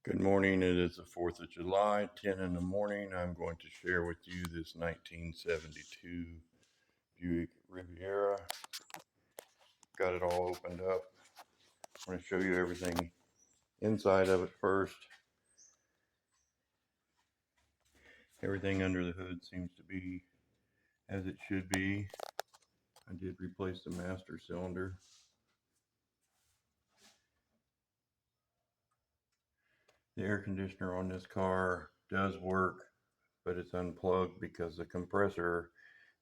Good morning. It is the 4th of July, 10 in the morning. I'm going to share with you this 1972 Buick Riviera. Got it all opened up. I'm going to show you everything inside of it first. Everything under the hood seems to be as it should be. I did replace the master cylinder. The air conditioner on this car does work, but it's unplugged because the compressor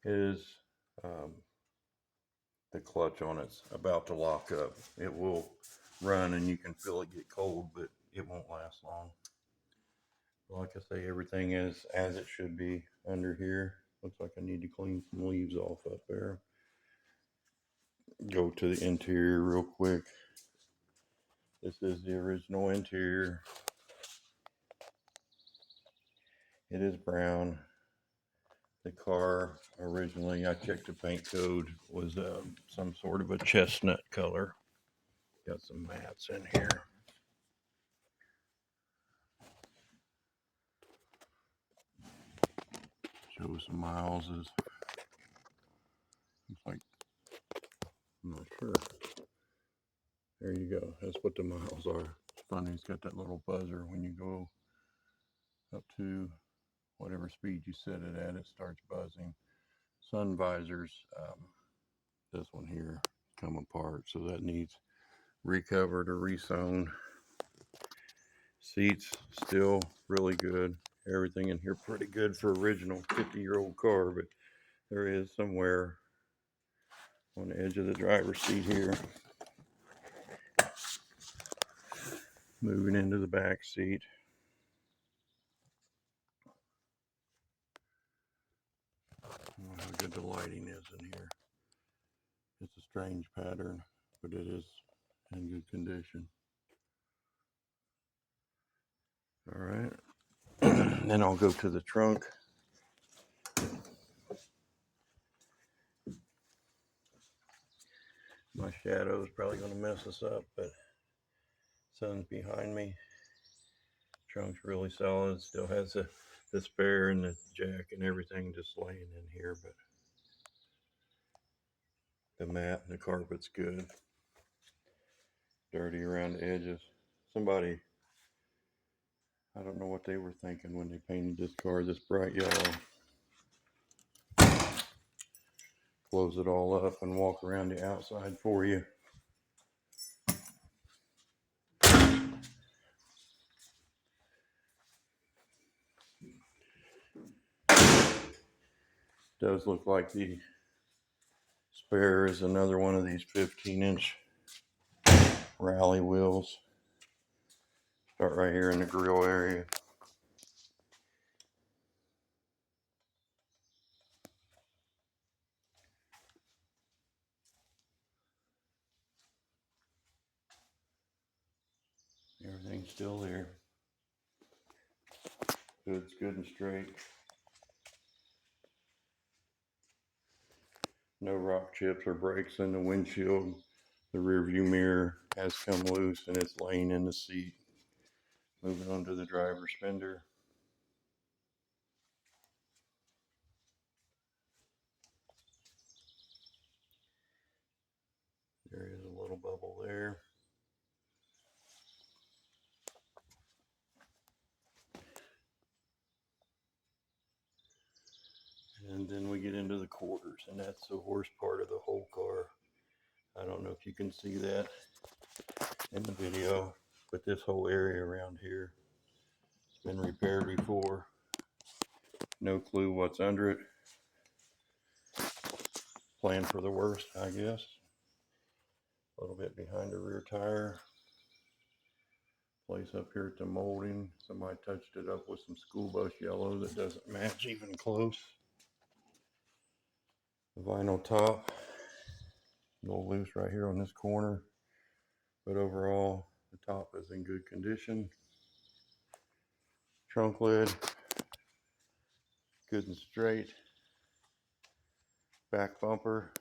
is the clutch on it's about to lock up. It will run and you can feel it get cold, but it won't last long. Like I say, everything is as it should be under here. Looks like I need to clean some leaves off up there. Go to the interior real quick. This is the original interior. It is brown. The car originally, I checked the paint code, was some sort of a chestnut color. Got some mats in here. Show some miles. Looks like, I'm not sure. There you go. That's what the miles are. It's funny, it's got that little buzzer when you go up to whatever speed you set it at, it starts buzzing. Sun visors, this one here, come apart, so that needs recovered or resewn. Seats still really good. Everything in here pretty good for original 50-year-old car, but there is somewhere on the edge of the driver's seat here. Moving into the back seat. How good the lighting is in here. It's a strange pattern, but it is in good condition. All right. Then I'll go to the trunk. My shadow is probably going to mess us up, but sun's behind me. Trunk's really solid. Still has the spare and the jack and everything just laying in here, but the mat and the carpet's good. Dirty around the edges. Somebody, I don't know what they were thinking when they painted this car this bright yellow. Close it all up and walk around the outside for you. Does look like the spare is another one of these 15-inch rally wheels. Start right here in the grill area. Everything's still there. Hood's good and straight. No rock chips or breaks in the windshield. The rear view mirror has come loose and it's laying in the seat. Moving on to the driver's fender. There is a little bubble there. And then we get into the quarters, and that's the worst part of the whole car. I don't know if you can see that in the video, but this whole area around here has been repaired before. No clue what's under it. Plan for the worst, I guess. A little bit behind the rear tire. Place up here at the molding. Somebody touched it up with some school bus yellow that doesn't match even close. The vinyl top, a little loose right here on this corner, but overall the top is in good condition. Trunk lid, good and straight. Back bumper,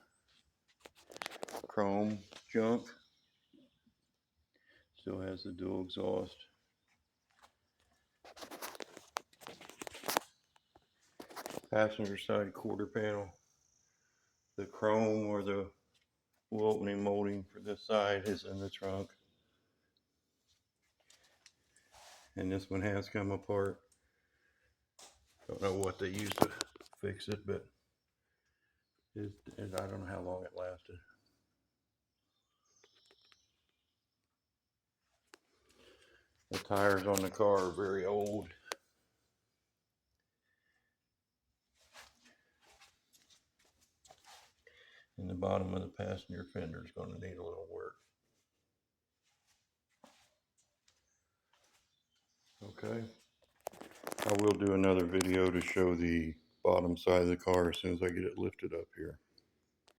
chrome junk. Still has the dual exhaust. Passenger side quarter panel. The chrome or the opening molding for this side is in the trunk. And this one has come apart. Don't know what they used to fix it, but I don't know how long it lasted. The tires on the car are very old. And the bottom of the passenger fender is going to need a little work. Okay. I will do another video to show the bottom side of the car as soon as I get it lifted up here.